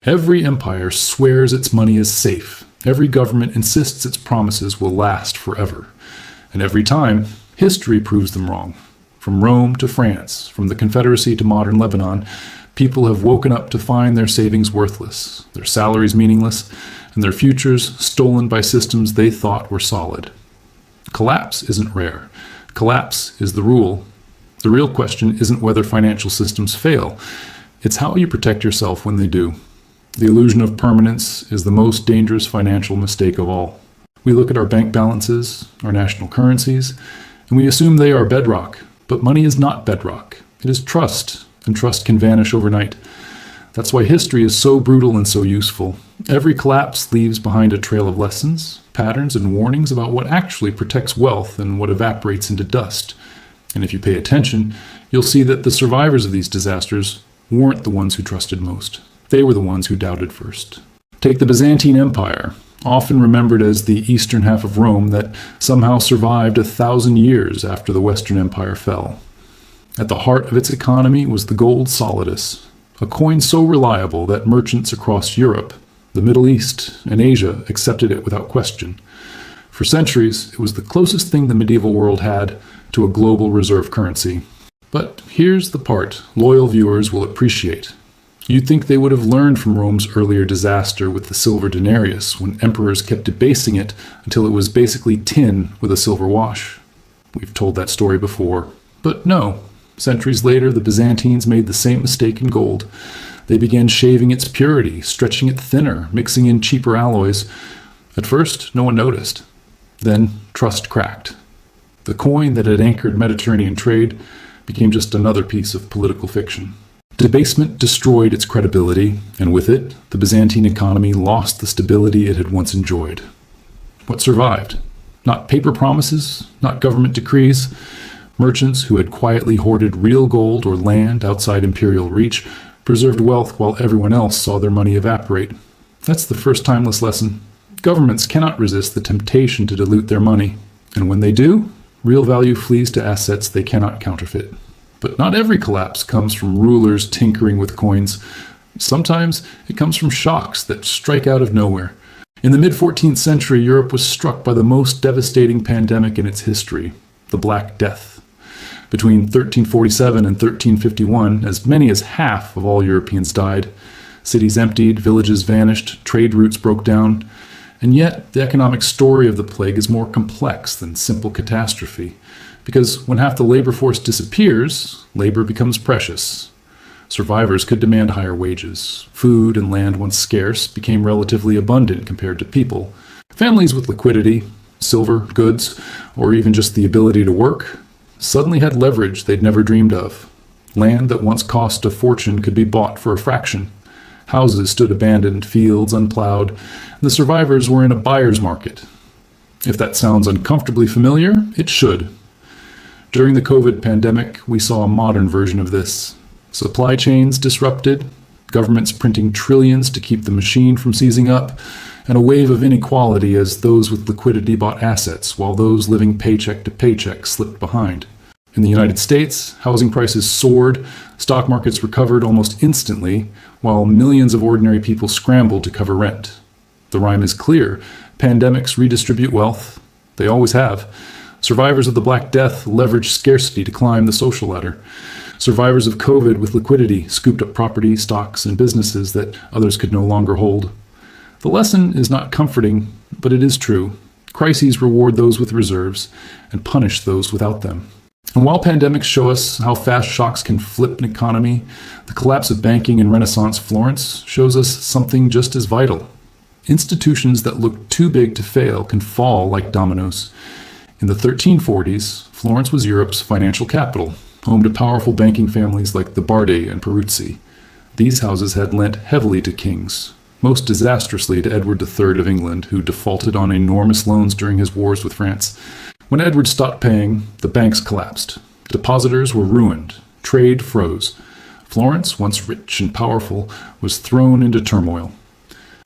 Every empire swears its money is safe. Every government insists its promises will last forever. And every time, history proves them wrong. From Rome to France, from the Confederacy to modern Lebanon, people have woken up to find their savings worthless, their salaries meaningless, and their futures stolen by systems they thought were solid. Collapse isn't rare. Collapse is the rule. The real question isn't whether financial systems fail. It's how you protect yourself when they do. The illusion of permanence is the most dangerous financial mistake of all. We look at our bank balances, our national currencies, and we assume they are bedrock. But money is not bedrock. It is trust, and trust can vanish overnight. That's why history is so brutal and so useful. Every collapse leaves behind a trail of lessons, patterns, and warnings about what actually protects wealth and what evaporates into dust. And if you pay attention, you'll see that the survivors of these disasters weren't the ones who trusted most. They were the ones who doubted first. Take the Byzantine Empire, often remembered as the eastern half of Rome that somehow survived 1,000 years after the Western Empire fell. At the heart of its economy was the gold solidus, a coin so reliable that merchants across Europe, the Middle East, and Asia accepted it without question. For centuries, it was the closest thing the medieval world had to a global reserve currency. But here's the part loyal viewers will appreciate. You'd think they would have learned from Rome's earlier disaster with the silver denarius, when emperors kept debasing it until it was basically tin with a silver wash. We've told that story before. But no. Centuries later, the Byzantines made the same mistake in gold. They began shaving its purity, stretching it thinner, mixing in cheaper alloys. At first, no one noticed. Then, trust cracked. The coin that had anchored Mediterranean trade became just another piece of political fiction. Debasement destroyed its credibility, and with it, the Byzantine economy lost the stability it had once enjoyed. What survived? Not paper promises, not government decrees. Merchants who had quietly hoarded real gold or land outside imperial reach preserved wealth while everyone else saw their money evaporate. That's the first timeless lesson. Governments cannot resist the temptation to dilute their money, and when they do, real value flees to assets they cannot counterfeit. But not every collapse comes from rulers tinkering with coins. Sometimes it comes from shocks that strike out of nowhere. In the mid-14th century, Europe was struck by the most devastating pandemic in its history, the Black Death. Between 1347 and 1351, as many as half of all Europeans died. Cities emptied, villages vanished, trade routes broke down. And yet, the economic story of the plague is more complex than simple catastrophe. Because when half the labor force disappears, labor becomes precious. Survivors could demand higher wages. Food and land, once scarce, became relatively abundant compared to people. Families with liquidity, silver, goods, or even just the ability to work, suddenly had leverage they'd never dreamed of. Land that once cost a fortune could be bought for a fraction. Houses stood abandoned, fields unplowed, and the survivors were in a buyer's market. If that sounds uncomfortably familiar, it should. During the COVID pandemic, we saw a modern version of this. Supply chains disrupted, governments printing trillions to keep the machine from seizing up, and a wave of inequality as those with liquidity bought assets, while those living paycheck to paycheck slipped behind. In the United States, housing prices soared, stock markets recovered almost instantly, while millions of ordinary people scrambled to cover rent. The rhyme is clear. Pandemics redistribute wealth. They always have. Survivors of the Black Death leveraged scarcity to climb the social ladder. Survivors of COVID with liquidity scooped up property, stocks, and businesses that others could no longer hold. The lesson is not comforting, but it is true. Crises reward those with reserves and punish those without them. And while pandemics show us how fast shocks can flip an economy, the collapse of banking in Renaissance Florence shows us something just as vital. Institutions that look too big to fail can fall like dominoes. In the 1340s, Florence was Europe's financial capital, home to powerful banking families like the Bardi and Peruzzi. These houses had lent heavily to kings, most disastrously to Edward III of England, who defaulted on enormous loans during his wars with France. When Edward stopped paying, the banks collapsed. Depositors were ruined. Trade froze. Florence, once rich and powerful, was thrown into turmoil.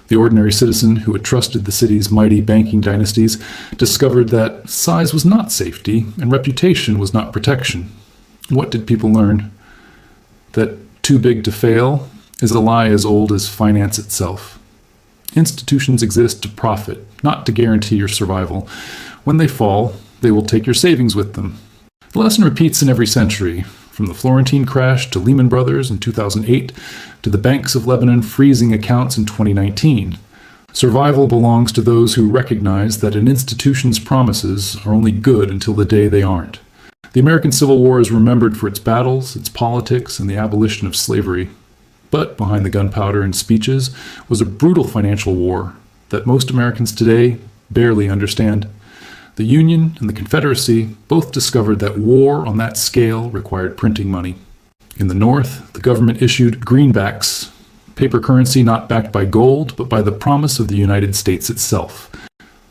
The ordinary citizen who had trusted the city's mighty banking dynasties discovered that size was not safety and reputation was not protection. What did people learn? That too big to fail is a lie as old as finance itself. Institutions exist to profit, not to guarantee your survival. When they fall, they will take your savings with them. The lesson repeats in every century, from the Florentine crash to Lehman Brothers in 2008 to the banks of Lebanon freezing accounts in 2019. Survival belongs to those who recognize that an institution's promises are only good until the day they aren't. The American Civil War is remembered for its battles, its politics, and the abolition of slavery. But behind the gunpowder and speeches was a brutal financial war that most Americans today barely understand. The Union and the Confederacy both discovered that war on that scale required printing money. In the North, the government issued greenbacks, paper currency not backed by gold, but by the promise of the United States itself.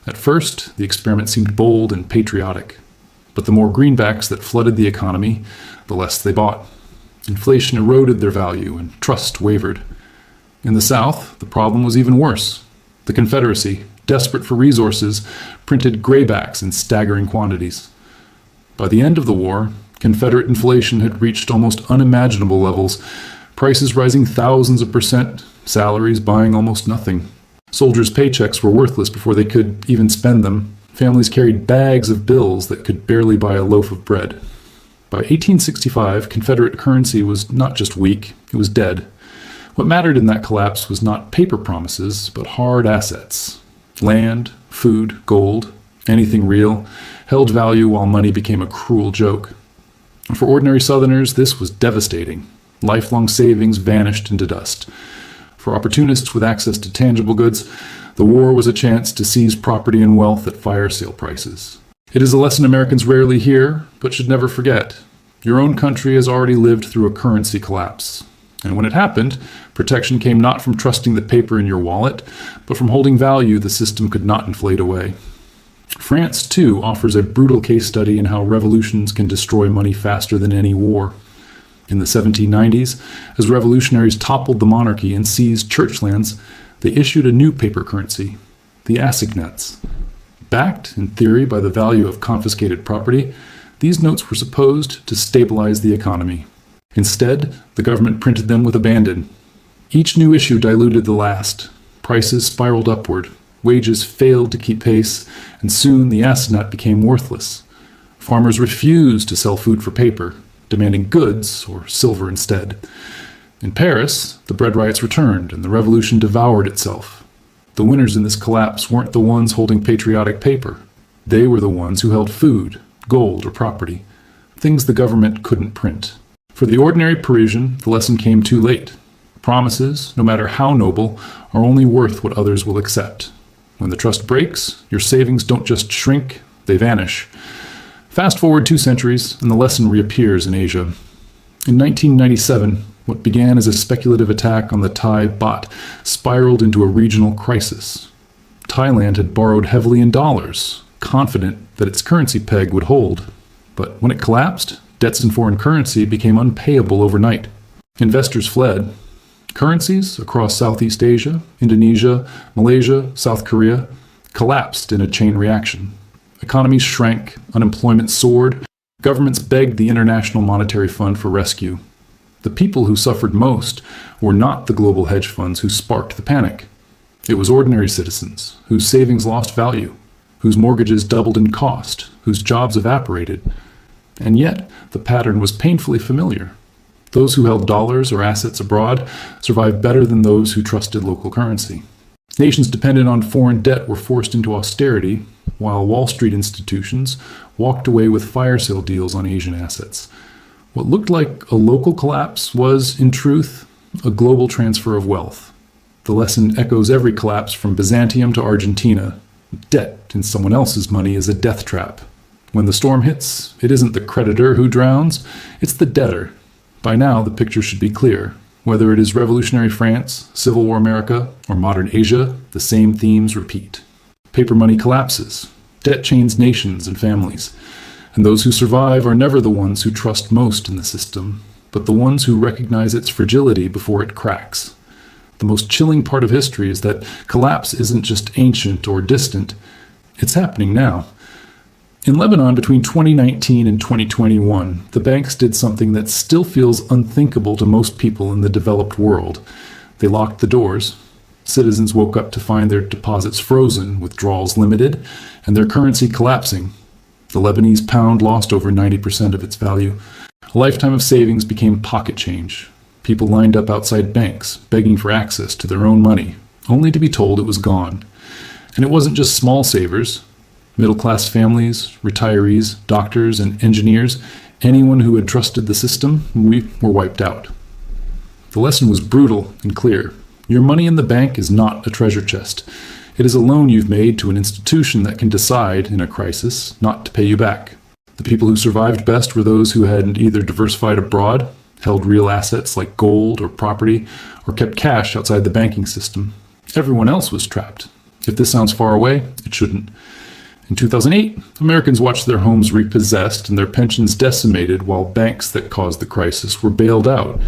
At first, the experiment seemed bold and patriotic, but the more greenbacks that flooded the economy, the less they bought. Inflation eroded their value and trust wavered. In the South, the problem was even worse. The Confederacy, desperate for resources, printed graybacks in staggering quantities. By the end of the war, Confederate inflation had reached almost unimaginable levels, prices rising thousands of percent, salaries buying almost nothing. Soldiers' paychecks were worthless before they could even spend them. Families carried bags of bills that could barely buy a loaf of bread. By 1865, Confederate currency was not just weak, it was dead. What mattered in that collapse was not paper promises, but hard assets. Land, food, gold, anything real, held value while money became a cruel joke. For ordinary Southerners, this was devastating. Lifelong savings vanished into dust. For opportunists with access to tangible goods, the war was a chance to seize property and wealth at fire sale prices. It is a lesson Americans rarely hear, but should never forget. Your own country has already lived through a currency collapse. And when it happened, protection came not from trusting the paper in your wallet, but from holding value the system could not inflate away. France, too, offers a brutal case study in how revolutions can destroy money faster than any war. In the 1790s, as revolutionaries toppled the monarchy and seized church lands, they issued a new paper currency, the assignats. Backed, in theory, by the value of confiscated property, these notes were supposed to stabilize the economy. Instead, the government printed them with abandon. Each new issue diluted the last. Prices spiraled upward. Wages failed to keep pace, and soon the assignat became worthless. Farmers refused to sell food for paper, demanding goods or silver instead. In Paris, the bread riots returned, and the revolution devoured itself. The winners in this collapse weren't the ones holding patriotic paper. They were the ones who held food, gold, or property, things the government couldn't print. For the ordinary Parisian, the lesson came too late. Promises, no matter how noble, are only worth what others will accept. When the trust breaks, your savings don't just shrink, they vanish. Fast forward 2 centuries, and the lesson reappears in Asia. In 1997, what began as a speculative attack on the Thai baht spiraled into a regional crisis. Thailand had borrowed heavily in dollars, confident that its currency peg would hold. But when it collapsed, debts in foreign currency became unpayable overnight. Investors fled. Currencies across Southeast Asia, Indonesia, Malaysia, South Korea collapsed in a chain reaction. Economies shrank, unemployment soared, governments begged the International Monetary Fund for rescue. The people who suffered most were not the global hedge funds who sparked the panic. It was ordinary citizens whose savings lost value, whose mortgages doubled in cost, whose jobs evaporated. And yet, the pattern was painfully familiar. Those who held dollars or assets abroad survived better than those who trusted local currency. Nations dependent on foreign debt were forced into austerity, while Wall Street institutions walked away with fire sale deals on Asian assets. What looked like a local collapse was, in truth, a global transfer of wealth. The lesson echoes every collapse from Byzantium to Argentina. Debt in someone else's money is a death trap. When the storm hits, it isn't the creditor who drowns, it's the debtor. By now, the picture should be clear. Whether it is revolutionary France, Civil War America, or modern Asia, the same themes repeat. Paper money collapses. Debt chains nations and families. And those who survive are never the ones who trust most in the system, but the ones who recognize its fragility before it cracks. The most chilling part of history is that collapse isn't just ancient or distant. It's happening now. In Lebanon, between 2019 and 2021, the banks did something that still feels unthinkable to most people in the developed world. They locked the doors. Citizens woke up to find their deposits frozen, withdrawals limited, and their currency collapsing. The Lebanese pound lost over 90% of its value. A lifetime of savings became pocket change. People lined up outside banks, begging for access to their own money, only to be told it was gone. And it wasn't just small savers. Middle-class families, retirees, doctors, and engineers, anyone who had trusted the system, were wiped out. The lesson was brutal and clear. Your money in the bank is not a treasure chest. It is a loan you've made to an institution that can decide, in a crisis, not to pay you back. The people who survived best were those who had either diversified abroad, held real assets like gold or property, or kept cash outside the banking system. Everyone else was trapped. If this sounds far away, it shouldn't. In 2008, Americans watched their homes repossessed and their pensions decimated while banks that caused the crisis were bailed out.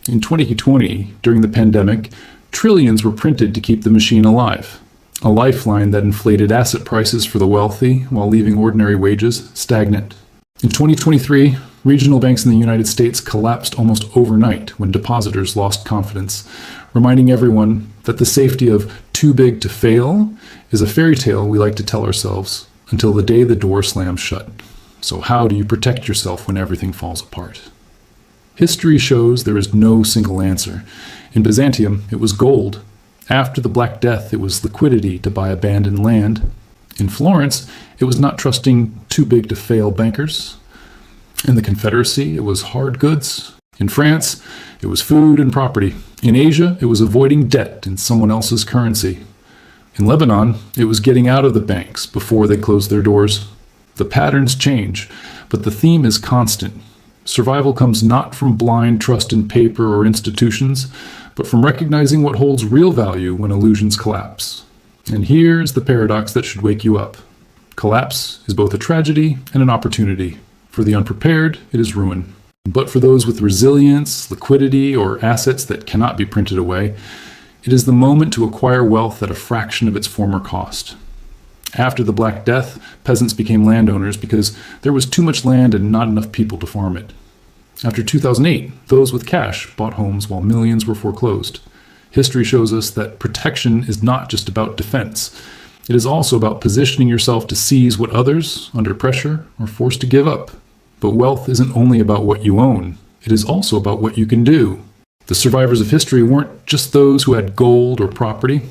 In 2020, during the pandemic, trillions were printed to keep the machine alive, a lifeline that inflated asset prices for the wealthy while leaving ordinary wages stagnant. In 2023, regional banks in the United States collapsed almost overnight when depositors lost confidence, reminding everyone that the safety of too big to fail is a fairy tale we like to tell ourselves until the day the door slams shut. So how do you protect yourself when everything falls apart? History shows there is no single answer. In Byzantium, it was gold. After the Black Death, it was liquidity to buy abandoned land. In Florence, it was not trusting too big to fail bankers. In the Confederacy, it was hard goods. In France, it was food and property. In Asia, it was avoiding debt in someone else's currency. In Lebanon, it was getting out of the banks before they closed their doors. The patterns change, but the theme is constant. Survival comes not from blind trust in paper or institutions, but from recognizing what holds real value when illusions collapse. And here's the paradox that should wake you up. Collapse is both a tragedy and an opportunity. For the unprepared, it is ruin. But for those with resilience, liquidity, or assets that cannot be printed away, it is the moment to acquire wealth at a fraction of its former cost. After the Black Death, peasants became landowners because there was too much land and not enough people to farm it. After 2008, those with cash bought homes while millions were foreclosed. History shows us that protection is not just about defense. It is also about positioning yourself to seize what others, under pressure, are forced to give up. But wealth isn't only about what you own. It is also about what you can do. The survivors of history weren't just those who had gold or property.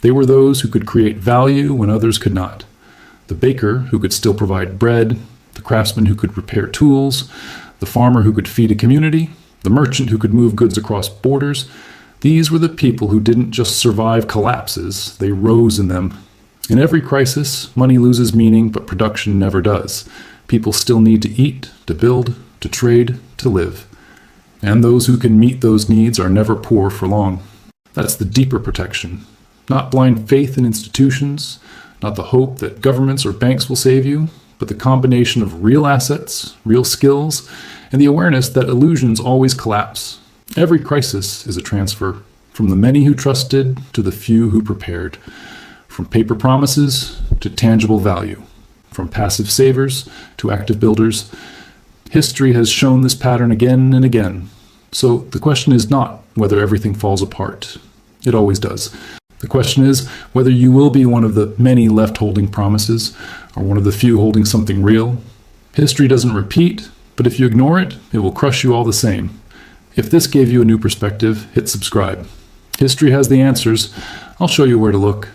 They were those who could create value when others could not. The baker who could still provide bread, the craftsman who could repair tools, the farmer who could feed a community, the merchant who could move goods across borders. These were the people who didn't just survive collapses, they rose in them. In every crisis, money loses meaning, but production never does. People still need to eat, to build, to trade, to live. And those who can meet those needs are never poor for long. That's the deeper protection. Not blind faith in institutions, not the hope that governments or banks will save you, but the combination of real assets, real skills, and the awareness that illusions always collapse. Every crisis is a transfer, from the many who trusted to the few who prepared, from paper promises to tangible value, from passive savers to active builders. History has shown this pattern again and again. So the question is not whether everything falls apart. It always does. The question is whether you will be one of the many left holding promises, or one of the few holding something real. History doesn't repeat, but if you ignore it, it will crush you all the same. If this gave you a new perspective, hit subscribe. History has the answers. I'll show you where to look.